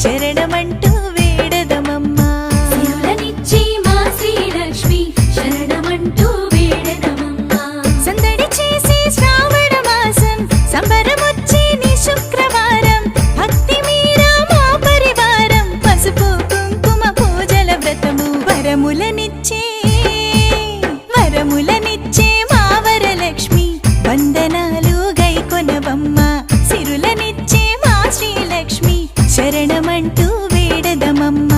శరణమంటూ వేడదమమ్మా సిరులనిచ్చే మా శ్రీలక్ష్మి శరణమంటూ వేడదమమ్మా సందడి చేసే శ్రావణ మాసం సంబరమొచ్చే నీ శుక్రవారం భక్తి మీరా మా పరివారం పసుపు కుంకుమ పూజల వ్రతము వరములనిచ్చే మా వరలక్ష్మి వందనాలు గైకొనవమ్మా సిరులనిచ్చే మా శ్రీలక్ష్మి శరణమంటూ వేడదమమ్మా